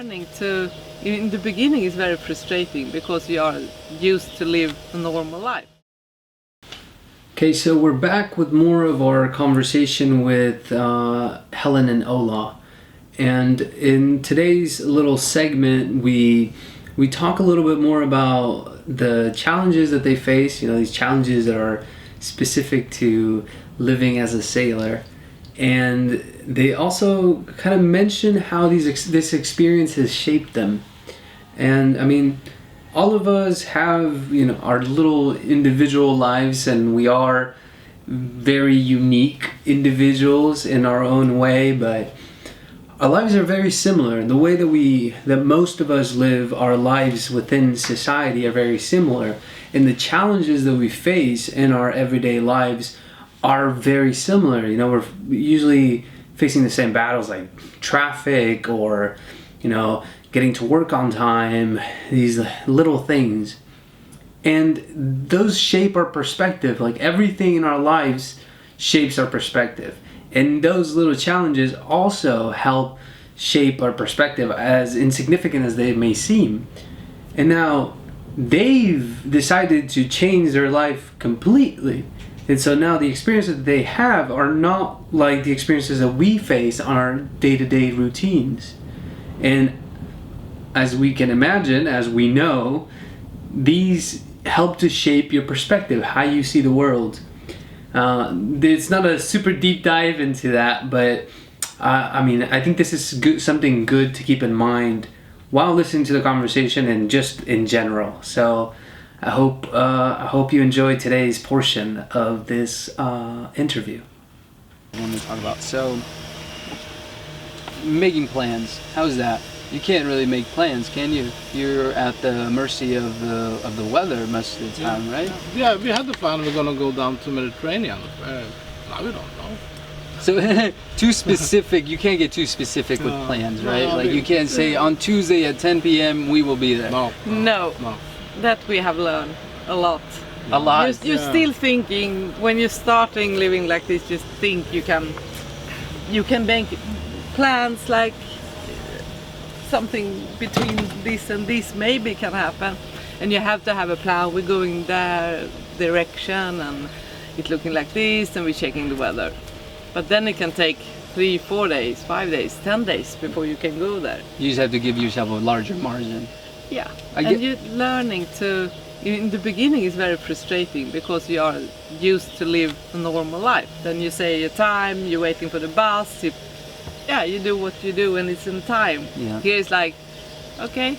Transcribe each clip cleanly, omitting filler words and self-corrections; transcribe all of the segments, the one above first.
learning to, in the beginning it's very frustrating because you are used to live a normal life. Okay, so we're back with more of our conversation with Helen and Ola. And in today's little segment, we talk a little bit more about the challenges that they face, these challenges that are specific to living as a sailor. And they also kind of mention how this experience has shaped them. And I mean, all of us have, our little individual lives, and we are very unique individuals in our own way, but our lives are very similar. The way that most of us live our lives within society are very similar, and the challenges that we face in our everyday lives are very similar. We're usually facing the same battles like traffic or, getting to work on time, these little things. And those shape our perspective. Like everything in our lives shapes our perspective. And those little challenges also help shape our perspective, as insignificant as they may seem. And now they've decided to change their life completely. And so now the experiences that they have are not like the experiences that we face on our day-to-day routines. And as we can imagine, as we know, these help to shape your perspective, how you see the world. It's not a super deep dive into that, but I think this is something good to keep in mind while listening to the conversation and just in general. So I hope you enjoy today's portion of this interview. I want to talk about making plans. How's that? You can't really make plans, can you? You're at the mercy of the weather most of the time, right? Yeah, we had the plan we're gonna go down to Mediterranean. Now we don't know. So too specific. You can't get too specific with plans, right? Like you can't say on Tuesday at 10 p.m. we will be there. No. That we have learned a lot. A lot. You're still thinking, when you're starting living like this, just think you can make plans like something between this and this maybe can happen, and you have to have a plan. We're going that direction and it's looking like this, and we're checking the weather. But then it can take 3, 4 days, 5 days, 10 days before you can go there. You just have to give yourself a larger margin. Yeah, and you're learning to, in the beginning it's very frustrating because you are used to live a normal life. Then you say your time, you're waiting for the bus, you do what you do and it's in time. Yeah. Here it's like, okay.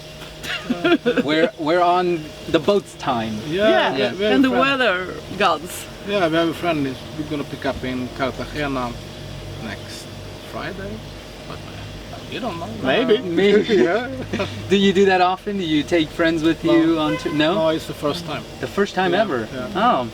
we're on the boat's time. And the weather gods. Yeah, we have a friend we're gonna pick up in Cartagena next Friday. But you don't know. Maybe. Yeah. Do you do that often? Do you take friends with you on tour? No, it's the first time. The first time ever? Yeah. Oh,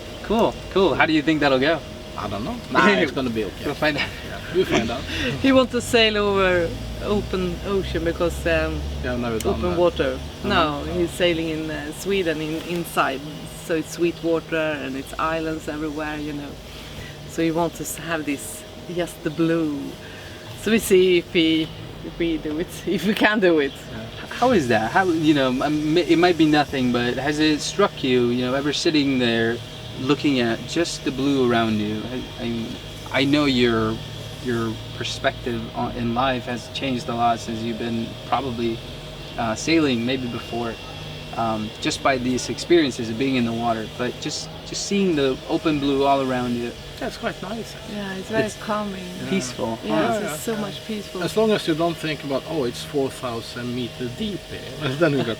cool. How do you think that'll go? I don't know. It's gonna be okay. We'll find out. We'll find out. He wants to sail over open ocean because open water. No, he's sailing in Sweden inside, so it's sweet water and it's islands everywhere, So he wants to have this, just the blue. So we see if we do it, if we can do it. How is that? How it might be nothing, but has it struck you? Ever sitting there, looking at just the blue around you? I know your perspective in life has changed a lot since you've been probably sailing, maybe before, just by these experiences of being in the water. But just seeing the open blue all around you. That's quite nice. Yeah, it's very calming. Peaceful. It's so much peaceful. As long as you don't think about, it's 4,000 meters deep here. Then you got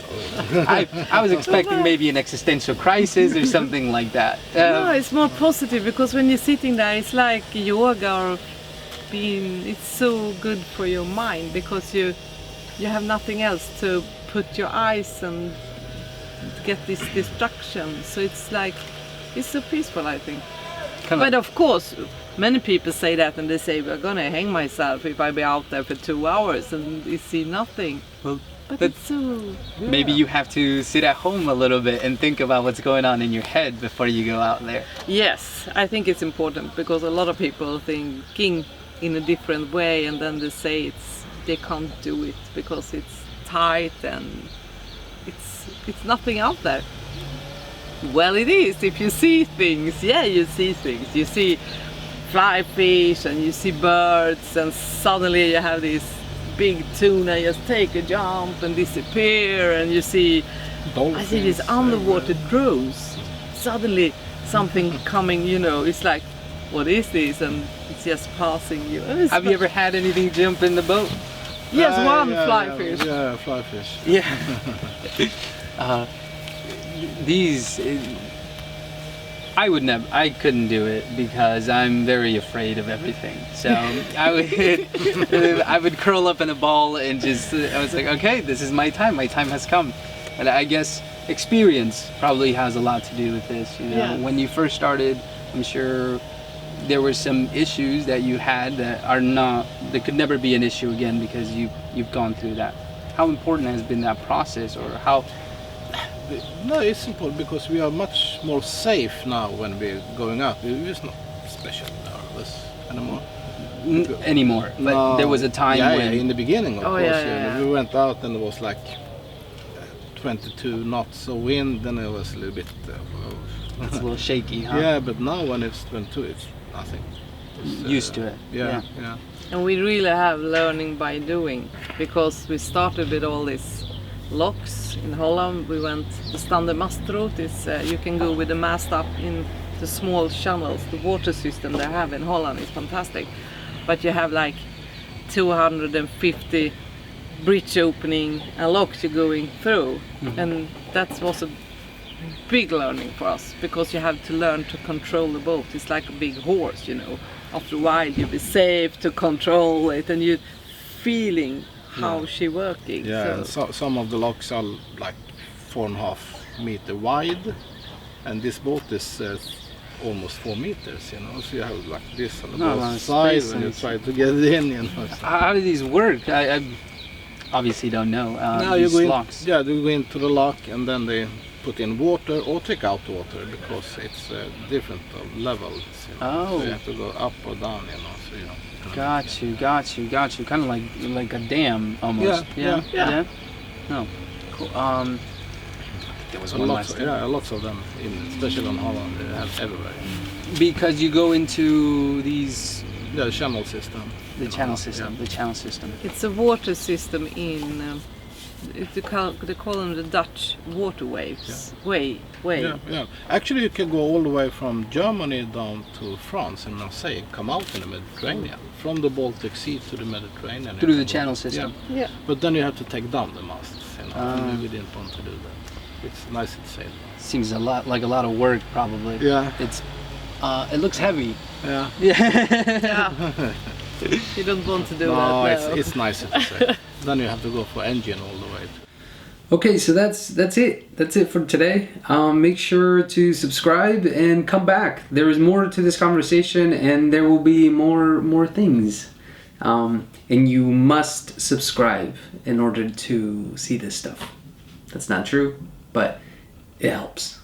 I was expecting maybe an existential crisis or something like that. No, it's more positive because when you're sitting there, it's like yoga or it's so good for your mind because you have nothing else to put your eyes and get this distraction. So it's so peaceful, I think. But of course, many people say that and they say, we're gonna hang myself if I be out there for 2 hours and you see nothing. Well, but it's so... Maybe you have to sit at home a little bit and think about what's going on in your head before you go out there. Yes, I think it's important because a lot of people thinking in a different way and then they say they can't do it because it's tight and it's nothing out there. Well, it is. If you see things, yeah, you see things. You see fly fish and you see birds, and suddenly you have this big tuna just take a jump and disappear, and you see Dolphins, I see these underwater drones. Suddenly something coming, you know, it's like, what is this? And it's just passing you. And it's Have you ever had anything jump in the boat? Yes, one fly yeah, fish. Yeah, fly fish. Yeah. These, I couldn't do it because I'm very afraid of everything. So I would curl up in a ball and just, I was like, okay, this is my time has come. And I guess experience probably has a lot to do with this. You know, Yeah. when you first started, I'm sure there were some issues that you had that could never be an issue again because you've gone through that. How important has been that process, or how? No, it's important because we are much more safe now when we're going out. We're just not especially nervous anymore. Anymore, but there was a time yeah, when in the beginning, of Oh, course, yeah. we went out and it was like 22 knots of wind, then it was a little bit. it's a little shaky, huh? Yeah, but now when it's 22, it's nothing. It's, Used to it. Yeah. And we really have learning by doing, because we started with all these locks in Holland. We went the standard mastroot is you can go with the mast up in the small channels. The water system they have in Holland is fantastic, but you have like 250 bridge opening and locks you're going through, and that was a big learning for us, because you have to learn to control the boat. It's like a big horse, you know. After a while you'll be safe to control it, and you're feeling how she working. Yeah, and some of the locks are like 4.5 meter wide, and this boat is almost 4 meters, you know. So you have like this on the both sides when you try to get it in, you know. So. How do these work? I obviously don't know. Now you These go in, locks. yeah, they go into the lock and then they put in water or take out water, because it's different levels. You know? Oh. So you have to go up or down, you know. So you know. Got you. Kind of like a dam almost. Yeah. No, cool. There was one last thing. Lots of them, especially in Holland, they have everywhere. Because you go into these The channel system. the in channel Holland, system. yeah. The channel system. It's a water system in they call them the Dutch waterways. Way. Yeah. Actually, you can go all the way from Germany down to France and Marseille, come out in the Mediterranean, from the Baltic Sea to the Mediterranean. Through You the can channel go- system. Yeah. But then you have to take down the masts. You know, Ah. we didn't want to do that. It's nice to sail. Seems a lot of work probably. Yeah. It's it looks heavy. Yeah. Yeah. You don't want to do No, that. No. it's nicer to sail. Then you have to go for engine all the way. Okay, so that's it. That's it for today. Make sure to subscribe and come back. There is more to this conversation, and there will be more things. And you must subscribe in order to see this stuff. That's not true, but it helps.